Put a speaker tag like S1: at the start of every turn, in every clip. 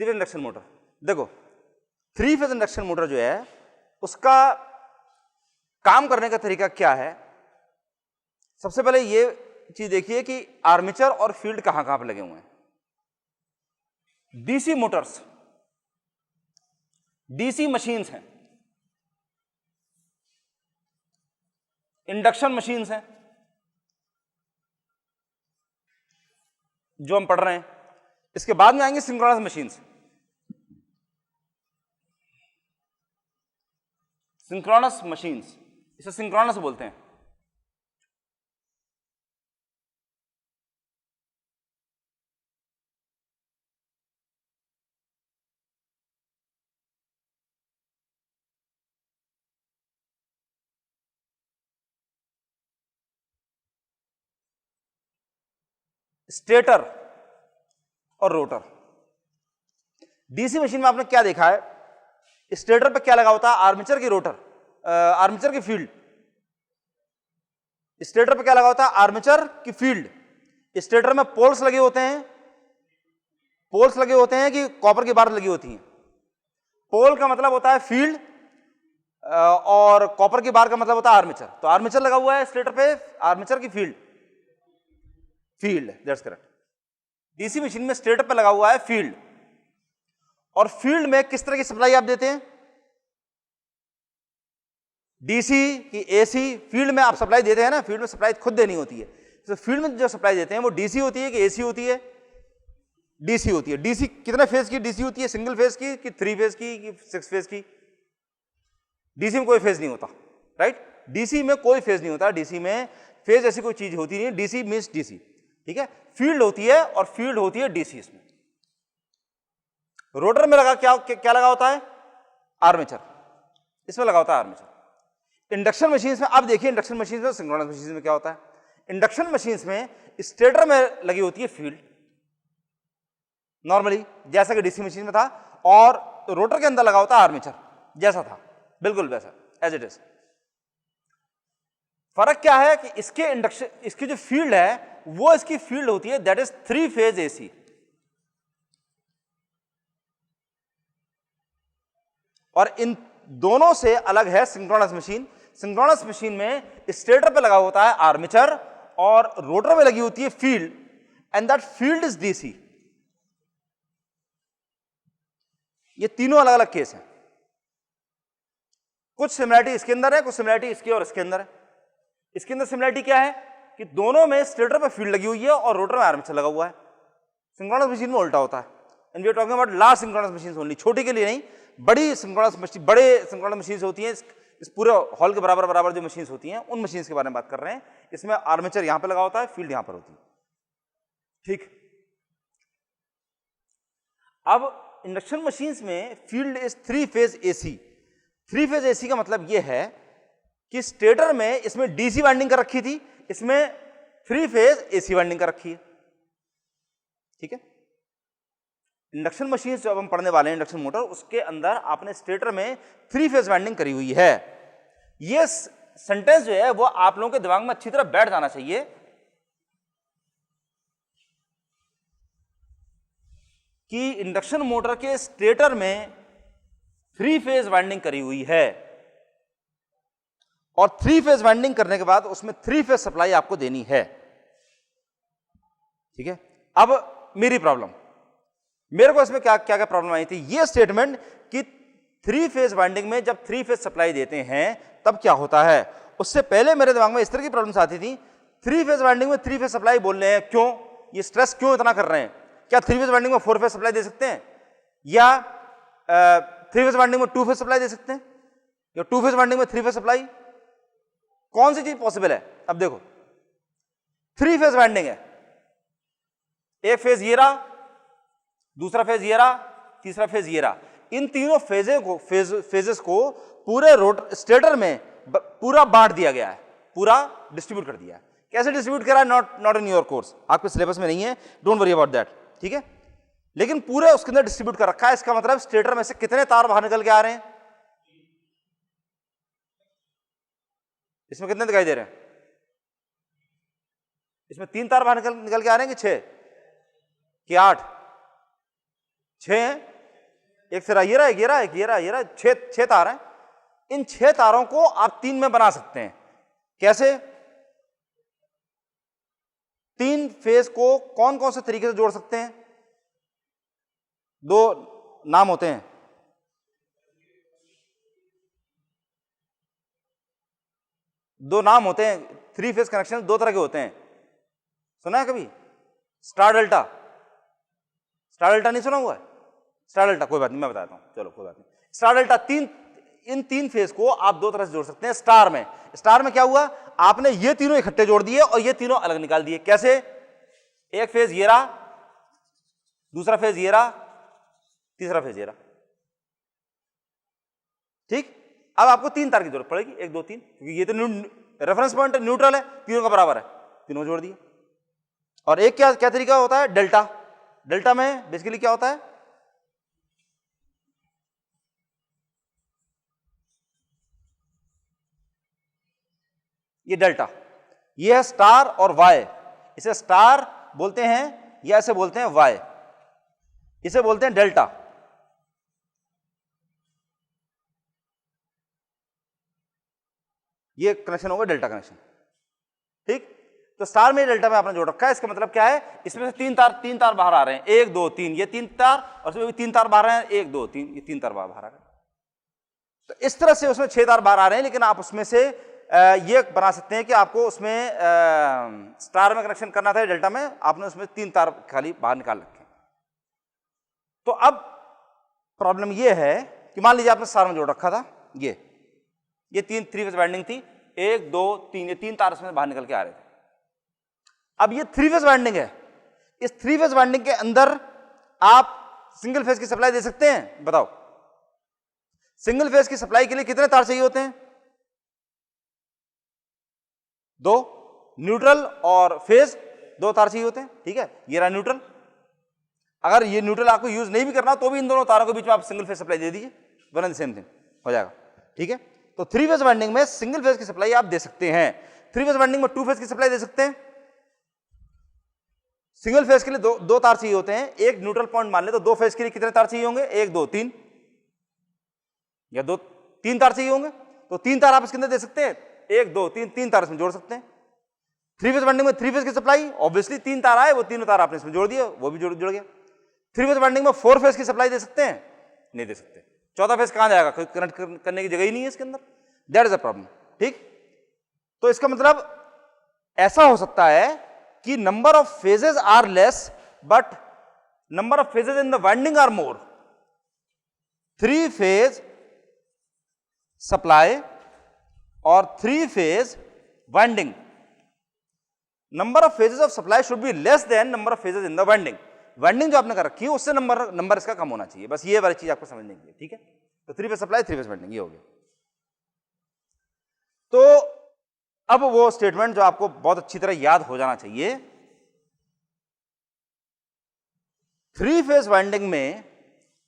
S1: 3 phase induction motor, देखो 3 phase induction motor जो है उसका काम करने का तरीका क्या है। सबसे पहले ये चीज देखिए कि आर्मेचर और फील्ड कहां कहां पर लगे हुए हैं। डीसी मोटर्स, डीसी मशीन्स हैं, इंडक्शन मशीन्स हैं जो हम पढ़ रहे हैं। इसके बाद में आएंगे सिंक्रोनस मशीन्स। सिंक्रोनस मशीन्स, इसे सिंक्रोनस बोलते हैं। स्टेटर और रोटर। डीसी मशीन में आपने क्या देखा है, स्टेटर पे क्या लगा होता है, आर्मेचर की रोटर, आर्मेचर की फील्ड। स्टेटर पे क्या लगा होता है, आर्मेचर की फील्ड। स्टेटर में पोल्स लगे होते हैं, पोल्स लगे होते हैं कि कॉपर की बार लगी होती हैं। पोल का मतलब होता है फील्ड और कॉपर की बार का मतलब होता है आर्मेचर। तो आर्मेचर लगा हुआ है स्टेटर पे, आर्मेचर की field, field, that's correct. DC machine में स्टेटर पे लगा हुआ है फील्ड, और फील्ड में किस तरह की सप्लाई आप देते हैं, डीसी की एसी। फील्ड में आप सप्लाई देते हैं ना, फील्ड में सप्लाई खुद देनी होती है। तो फील्ड में जो सप्लाई देते हैं वो डीसी होती है कि एसी होती है, डीसी होती है। डीसी कितने फेज की डीसी होती है, सिंगल फेज की कि 3 फेज की कि 6 फेज की। डीसी में कोई फेज नहीं होता, राइट। डीसी में कोई फेज नहीं होता, डीसी में फेज ऐसी कोई चीज होती नहीं। डीसी मींस डीसी, ठीक है। फील्ड होती है और फील्ड होती है डीसी। इसमें रोटर में लगा क्या लगा होता है, आर्मेचर, इसमें लगा होता है आर्मेचर। इंडक्शन मशीन्स में अब देखिए, इंडक्शन मशीन्स में सिंक्रोनस मशीन्स में क्या होता है। इंडक्शन मशीन्स में स्टेटर में लगी होती है फील्ड नॉर्मली, जैसा कि डीसी मशीन में था, और रोटर के अंदर लगा होता है आर्मेचर, जैसा था, बिल्कुल वैसा एज इट इज। फर्क क्या है कि इसके इंडक्शन, इसकी जो फील्ड है वो इसकी फील्ड होती है दैट इज 3 फेज एसी, और इन दोनों से अलग है सिंक्रोनस मशीन। सिंक्रोनस मशीन में स्टेटर पे लगा होता है आर्मेचर और रोटर में लगी होती है field, and that field is DC. ये तीनों अलग अलग केस हैं। कुछ सिमिलरिटी इसके अंदर है, कुछ सिमिलरिटी इसके और इसके अंदर है। इसके अंदर सिमिलरिटी क्या है कि दोनों में स्टेटर पे फील्ड लगी हुई है और रोटर में आर्मेचर लगा हुआ है। सिंक्रोनस मशीन में उल्टा होता है। And we are talking about large synchronous machines only, छोटी के लिए नहीं, बड़ी सिंक्रोनस मशीन, बड़े सिंक्रोनस मशीन्स होती हैं। इस पूरे हॉल के बराबर बराबर जो मशीन्स होती हैं, उन मशीन्स के बारे में बात कर रहे हैं। इसमें आर्मेचर यहां पे लगा होता है, फील्ड यहां पर होती है, ठीक। अब इंडक्शन मशीन्स में field is 3 phase AC. 3 phase AC का मतलब यह है कि स्टेटर में इसमें डीसी वाइंडिंग कर रखी थी, इसमें 3 फेज एसी वाइंडिंग कर रखी है, ठीक है। इंडक्शन मशीन जो अब हम पढ़ने वाले हैं, इंडक्शन मोटर, उसके अंदर आपने स्टेटर में 3 फेज वाइंडिंग करी हुई है। ये सेंटेंस जो है वो आप लोगों के दिमाग में अच्छी तरह बैठ जाना चाहिए कि इंडक्शन मोटर के स्टेटर में 3 फेज वाइंडिंग करी हुई है, और 3 फेज वाइंडिंग करने के बाद उसमें 3 फेज सप्लाई आपको देनी है, ठीक है। अब मेरी प्रॉब्लम, मेरे को इसमें क्या क्या प्रॉब्लम आई थी, ये स्टेटमेंट कि 3 फेज वाइंडिंग में जब 3 फेज सप्लाई देते हैं तब क्या होता है। उससे पहले मेरे दिमाग में इस तरह की प्रॉब्लम्स आती थी, 3 फेज वाइंडिंग में 3 फेज सप्लाई बोल रहे हैं, क्यों, ये स्ट्रेस क्यों इतना कर रहे हैं। क्या 3 फेज वाइंडिंग में 4 फेज सप्लाई दे सकते हैं, या 3 फेज वाइंडिंग में 2 फेज सप्लाई दे सकते हैं, या 2 फेज वाइंडिंग में 3 फेज सप्लाई, कौन सी चीज पॉसिबल है। अब देखो 3 फेज वाइंडिंग है, एक फेज ये रहा, दूसरा फेज ये रहा, तीसरा फेज ये रहा। इन तीनों फेजेस को पूरे रोटर स्टेटर में पूरा बांट दिया गया है, पूरा डिस्ट्रीब्यूट कर दिया है। कैसे डिस्ट्रीब्यूट करा है, नॉट इन योर कोर्स, आपके सिलेबस में नहीं है, डोंट वरी अबाउट दैट, ठीक है। लेकिन पूरे उसके अंदर डिस्ट्रीब्यूट कर रखा है। इसका मतलब स्टेटर में से कितने तार बाहर निकल के आ रहे हैं, इसमें कितने दिखाई दे रहे हैं, इसमें 3 तार बाहर निकल के आ रहे हैं कि 6 कि 8, 6 हैं, एक सिरा ये रहा, एक ये रहा, एक ये रहा, ये रहा, छह तार हैं। इन 6 तारों को आप 3 में बना सकते हैं। कैसे? 3 फेज को कौन कौन से तरीके से जोड़ सकते हैं? 2 नाम होते हैं। दो नाम होते हैं। 3 फेज कनेक्शन 2 तरह के होते हैं। सुना है कभी? Star delta. स्टार डेल्टा नहीं सुना हुआ है? स्टार डेल्टा कोई बात नहीं, मैं बताता हूं, चलो कोई बात नहीं। स्टार डेल्टा इन 3 फेज को आप 2 तरह से जोड़ सकते हैं। स्टार में क्या हुआ, आपने ये तीनों इकट्ठे जोड़ दिए और ये तीनों अलग निकाल दिए। कैसे? एक फेज ये रहा, दूसरा फेज ये रहा, तीसरा फेज ये रहा। ठीक, अब आपको 3 तार की जरूरत पड़ेगी, 1 2 3, क्योंकि ये तो रेफरेंस पॉइंट न्यूट्रल है, तीनों का बराबर है, तीनों जोड़ दिए। और एक क्या तरीका होता है? डेल्टा। डेल्टा में बेसिकली क्या होता है? ये डेल्टा, ये है स्टार और वाई। इसे स्टार बोलते हैं या इसे बोलते हैं वाई, इसे बोलते हैं डेल्टा। ये कनेक्शन होगा डेल्टा कनेक्शन। ठीक, तो स्टार में डेल्टा में आपने जोड़ रखा है। इसका मतलब क्या है? इसमें से 3 तार बाहर आ रहे हैं, 1 2 3, ये 3 तार, और इसमें भी 3 तार बाहर आ रहे हैं, 1 2 3, ये 3 तार बाहर आ रहे हैं। तो इस तरह से उसमें 6 तार बाहर आ रहे हैं, लेकिन आप उसमें से ये बना सकते हैं कि आपको उसमें स्टार में कनेक्शन करना था, डेल्टा में आपने उसमें 3 तार खाली बाहर निकाल रखे। तो अब प्रॉब्लम ये है कि मान लीजिए आपने स्टार में जोड़ रखा था, ये 3 फेज वाइंडिंग थी, 1 2 3, ये 3 तार उसमें बाहर निकल के आ रहे थे। अब ये 3 फेज वाइंडिंग है। इस 3 फेज वाइंडिंग के अंदर आप सिंगल फेज की सप्लाई दे सकते हैं? बताओ, सिंगल फेज की सप्लाई के लिए कितने तार चाहिए होते हैं? 2, न्यूट्रल और फेज 2 तार चाहिए होते हैं। ठीक है, ये रहा न्यूट्रल। अगर ये न्यूट्रल आपको यूज नहीं भी करना तो भी इन दोनों तारों के बीच में आप सिंगल फेज सप्लाई दे दीजिए, वन एंड सेम थिंग हो जाएगा। ठीक है, तो 3 फेज वाइंडिंग में सिंगल फेज की सप्लाई आप दे सकते हैं। 3 फेज वाइंडिंग में 2 फेज की सप्लाई दे सकते हैं। सिंगल फेज के लिए दो तार चाहिए होते हैं। एक न्यूट्रल पॉइंट मान ले तो 2 फेज के लिए कितने तार चाहिए होंगे? 1 2 3, या 2 3 तार चाहिए होंगे। तो 3 तार आप इसके अंदर दे सकते हैं, 1 2 3, 3 तार इसमें जोड़ सकते हैं। 3 फेज वाइंडिंग में 3 फेज की सप्लाई, ऑब्वियसली 3 तार आए, वो तीनों तार आपने इसमें जोड़ दिए, वो भी जुड़ गया। 3 फेज वाइंडिंग में 4 फेज की सप्लाई दे सकते हैं? नहीं दे सकते। चौथा फेज कहां जाएगा? कनेक्ट करने की जगह ही नहीं है इसके अंदर। That is a problem. ठीक, तो इसका मतलब ऐसा हो सकता है कि number of phases are less but number of phases in the winding are more. 3 phase supply और 3 phase winding, number of phases of supply should be less than number of phases in the winding. Winding जो आपने कर रखी है उससे number इसका कम होना चाहिए। बस ये वाली चीज आपको समझने की है। ठीक है, तो 3 फेज सप्लाई, 3 फेज वाइंडिंग, ये हो गया। तो अब वो स्टेटमेंट जो आपको बहुत अच्छी तरह याद हो जाना चाहिए, 3 फेज वाइंडिंग में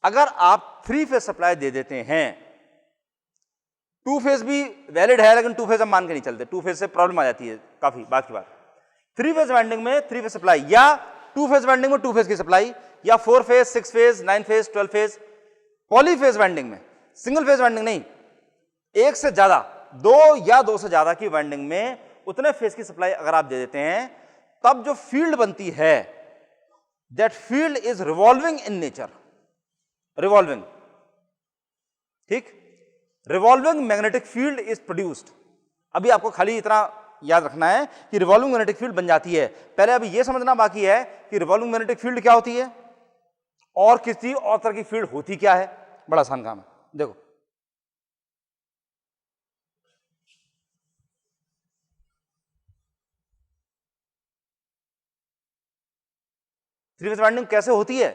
S1: अगर आप 3 फेज सप्लाई दे देते हैं, 2 फेज भी वैलिड है, लेकिन 2 फेज हम मान के नहीं चलते, 2 फेज से प्रॉब्लम आ जाती है काफी बात की बात। 3 फेज वाइंडिंग में 3 फेज सप्लाई, या 2 फेज वाइंडिंग में 2 फेज की सप्लाई, या 4 phase 6 phase 9 phase 12 phase. Poly phase winding में, सिंगल फेज वाइंडिंग नहीं, एक से ज्यादा, 2 या 2 से ज्यादा की वाइंडिंग में उतने फेज की सप्लाई अगर आप दे देते हैं, तब जो फील्ड बनती है, that field is revolving in nature. Revolving, ठीक, revolving magnetic field is produced. अभी आपको खाली इतना याद रखना है कि रिवॉल्विंग मैग्नेटिक फील्ड बन जाती है। पहले अभी यह समझना बाकी है कि रिवॉल्विंग मैग्नेटिक फील्ड क्या होती है और किसी और तरह की फील्ड होती क्या है। बड़ा आसान काम है। देखो, थ्री फेज वाइंडिंग कैसे होती है?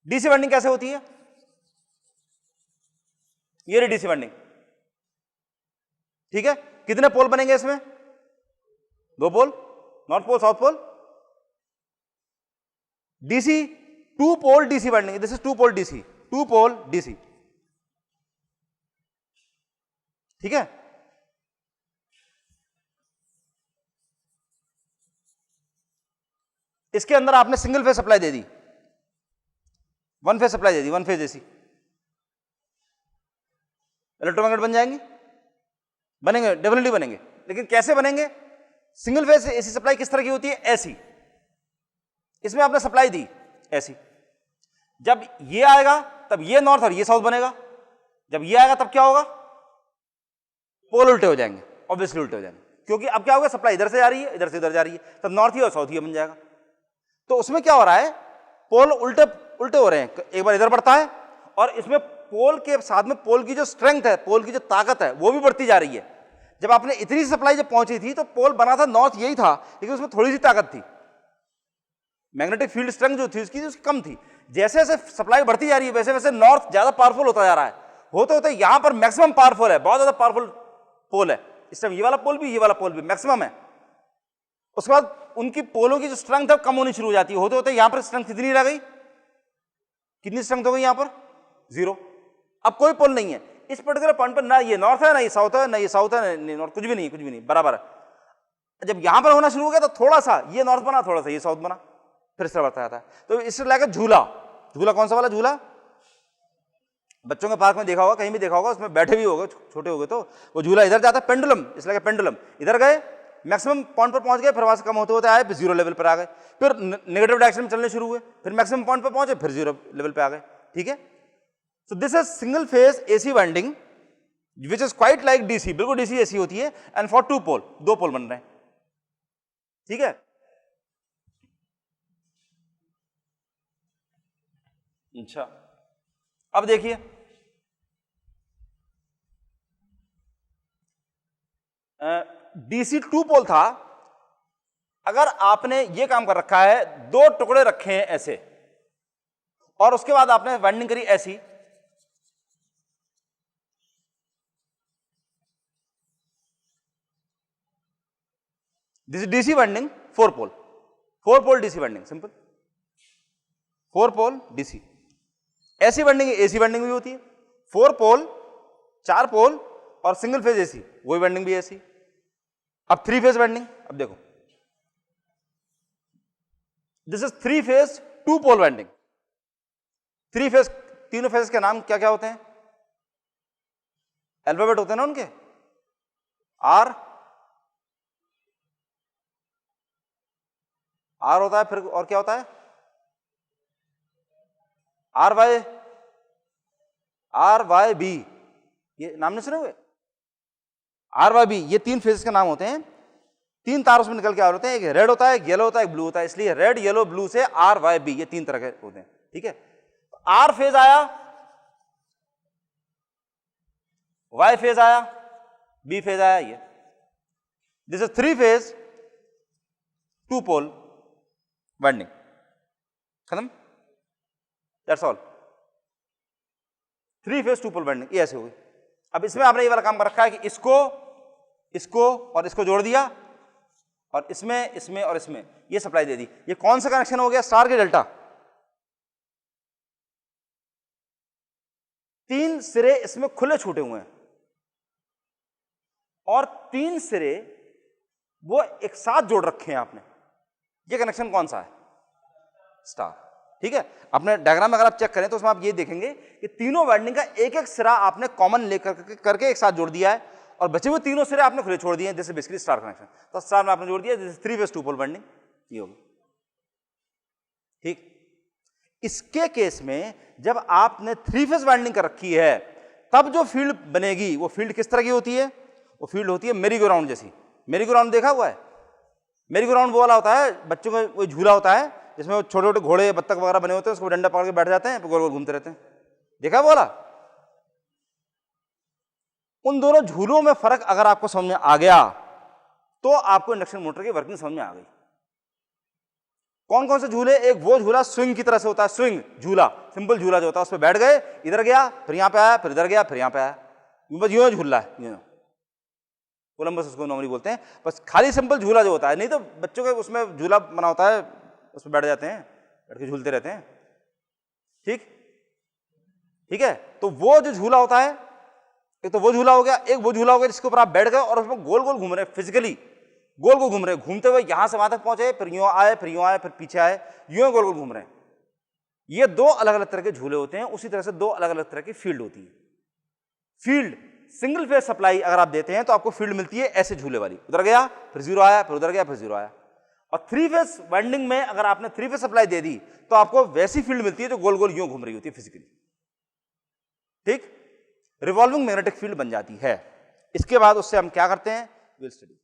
S1: डीसी वाइंडिंग कैसे होती है? ये रही डीसी वाइंडिंग। ठीक है, कितने पोल बनेंगे इसमें? 2 pole, north pole south pole. DC 2 pole DC winding, this is 2 pole DC, 2 pole DC. ठीक है, इसके अंदर आपने सिंगल फेज सप्लाई दे दी, वन फेज सप्लाई दे दी, वन फेज एसी, इलेक्ट्रोमैग्नेट बन जाएंगे, बनेंगे, डेफिनेटली बनेंगे। लेकिन कैसे बनेंगे? सिंगल फेज एसी सप्लाई किस तरह की होती है? ऐसी, इसमें आपने सप्लाई दी ऐसी, जब ये आएगा तब ये नॉर्थ और ये साउथ बनेगा, जब ये आएगा तब क्या होगा? पोल उल्टे हो जाएंगे, ऑब्वियसली उल्टे हो जाएंगे, क्योंकि अब क्या होगा? सप्लाई इधर से जा रही है, इधर से इधर जा रही है, तब नॉर्थ ही और साउथ ही बन जाएगा। तो उसमें क्या हो रहा है? पोल उल्टे उल्टे हो रहे हैं, एक बार इधर बढ़ता है और इसमें पोल के साथ में पोल की जो स्ट्रेंथ है, पोल की जो ताकत है, वो भी बढ़ती जा रही है। जब आपने इतनी सप्लाई जब पहुंची थी तो पोल बना था नॉर्थ यही था, लेकिन उसमें थोड़ी सी ताकत थी, मैग्नेटिक फील्ड स्ट्रेंथ जो थी उसकी कम थी। जैसे जैसे सप्लाई बढ़ती जा रही है वैसे वैसे नॉर्थ ज्यादा पावरफुल होता जा रहा है, होते होते यहां पर मैक्सिमम पावरफुल है, बहुत ज्यादा पावरफुल पोल है इस टाइम, ये वाला पोल भी, ये वाला पोल भी मैक्सिमम है। उसके बाद उनकी पोलों की जो स्ट्रेंथ है कम होनी शुरू हो जाती है, होते होते यहां पर स्ट्रेंथ कितनी रह गई? कितनी स्ट्रेंथ हो गई यहां पर? 0। अब कोई पोल नहीं है इस पर्टिकुलर पॉइंट पर, ना ये नॉर्थ है ना ये साउथ है, ना ये साउथ है ना नॉर्थ, कुछ भी नहीं, कुछ भी नहीं, बराबर है। जब यहां पर होना शुरू हो गया तो थोड़ा सा ये नॉर्थ बना, थोड़ा सा ये साउथ बना, फिर से बढ़ता जाता है। तो इससे लाकर झूला, झूला कौन सा वाला झूला? बच्चों के पार्क में देखा होगा, कहीं भी देखा होगा, उसमें बैठे भी होगा, छोटे हो गए तो वो झूला इधर जाता है, पेंडुलम, इसलिए पेंडुलम, इधर गए मैक्सिमम पॉइंट पर पहुंच गए, फिर वहां से कम होते होते आए, फिर 0 लेवल पर आ गए, फिर नेगेटिव डायरेक्शन में चलने शुरू हुए, फिर मैक्सिमम पॉइंट पर पहुंचे, फिर 0 लेवल पे आ गए। ठीक है, so this is single phase AC winding which is quite like DC, बिल्कुल डीसी एसी होती है, एंड फॉर 2 पोल, 2 पोल बन रहे हैं। ठीक है, अच्छा अब देखिए, डीसी 2 पोल था, अगर आपने ये काम कर रखा है, 2 टुकड़े रखे हैं ऐसे, और उसके बाद आपने वाइंडिंग करी ऐसी, this is DC winding 4 pole, 4 pole DC winding, simple 4 pole DC. ऐसी वाइंडिंग एसी वाइंडिंग भी होती है, 4 पोल, 4 पोल और सिंगल फेज एसी, वही वाइंडिंग भी ऐसी। अब 3 फेज वाइंडिंग, अब देखो, this is 3 phase 2 pole winding. 3 phase, तीनों फेज के नाम क्या क्या होते हैं? अल्फाबेट होते हैं ना उनके, आर होता है, फिर और क्या होता है? आर वाई बी, ये नाम नहीं सुने हुए? आर वाई बी, ये 3 फेज के नाम होते हैं, 3 तार उसमें निकल के आ रहे होते हैं, एक रेड होता है, एक येलो होता है, एक ब्लू होता है, इसलिए रेड येलो ब्लू से आर वाई बी, ये 3 तरह के होते हैं। ठीक है, आर फेज आया, वाई फेज आया, बी फेज आया, ये this is 3 phase 2 pole winding, खत्म, that's all. 3 phase 2 pole winding ये ऐसे होगी। अब इसमें आपने ये वाला काम कर रखा है कि इसको और इसको जोड़ दिया, और इसमें और इसमें ये सप्लाई दे दी। ये कौन सा कनेक्शन हो गया? स्टार के डेल्टा। 3 सिरे इसमें खुले छूटे हुए हैं, और 3 सिरे वो एक साथ जोड़ रखे हैं आपने। ये कनेक्शन कौन सा है? स्टार। ठीक है, अपने डायग्राम में अगर आप चेक करें तो उसमें आप ये देखेंगे कि तीनों वाइंडिंग का एक एक सिरा आपने कॉमन लेकर करके एक साथ जोड़ दिया है, और बचे हुए तीनों सिरे आपने खुले छोड़ दिए हैं, जैसे बेसिकली स्टार कनेक्शन। तो स्टार में आपने जोड़ दिया, जैसे 3 फेज 2 पोल वाइंडिंग ये होगी। ठीक, इसके केस में जब आपने 3 फेज वाइंडिंग कर रखी है, तब जो फील्ड बनेगी वो फील्ड किस तरह की होती है? वो फील्ड होती है मेरी गो राउंड जैसी। मेरी गो राउंड देखा हुआ है? मेरी गो राउंड वो वाला होता है, बच्चों का वो झूला होता है जिसमें छोटे छोटे घोड़े बत्तख वगैरह बने होते हैं, उसको डंडा पकड़ के बैठ जाते हैं, गोल गोल घूमते रहते हैं, देखा वो वाला? उन दोनों झूलों में फर्क अगर आपको समझ में आ गया तो आपको इंडक्शन मोटर की वर्किंग समझ में आ गई। कौन कौन से झूले? एक वो झूला स्विंग की तरह से होता है, स्विंग झूला, सिंपल झूला जो होता है, उस पर बैठ गए, इधर गया फिर यहां पे आया, फिर इधर गया फिर यहां पे आया, बस यूं झूल रहा है, यूं कोलंबस उसको नॉर्मली बोलते हैं, बस खाली सिंपल झूला जो होता है। नहीं तो बच्चों के उसमें झूला बना होता है, उसमें बैठ जाते हैं, बैठ के झूलते रहते हैं। ठीक है, तो वो जो झूला होता है, एक तो वो झूला हो गया, एक वो झूला हो गया जिसके ऊपर आप बैठ गए और उसमें गोल गोल घूम रहे, फिजिकली गोल गोल घूम रहे, घूमते हुए यहां से वहां तक पहुंचे, फिर यूं आए, फिर यूं आए, फिर पीछे आए, यूं गोल गोल घूम रहे हैं। ये दो अलग अलग तरह के झूले होते हैं, उसी तरह से दो अलग अलग तरह की फील्ड होती है। फील्ड सिंगल फेज सप्लाई अगर आप देते हैं तो आपको फील्ड मिलती है ऐसे झूले वाली, उधर गया फिर जीरो आया, फिर उधर गया फिर जीरो आया। और थ्री फेज वाइंडिंग में अगर आपने थ्री फेज सप्लाई दे दी तो आपको वैसी फील्ड मिलती है जो गोल गोल यूं घूम रही होती है फिजिकली, ठीक, रिवॉल्विंग मैग्नेटिक फील्ड बन जाती है। इसके बाद उससे हम क्या करते हैं, विल स्टडी।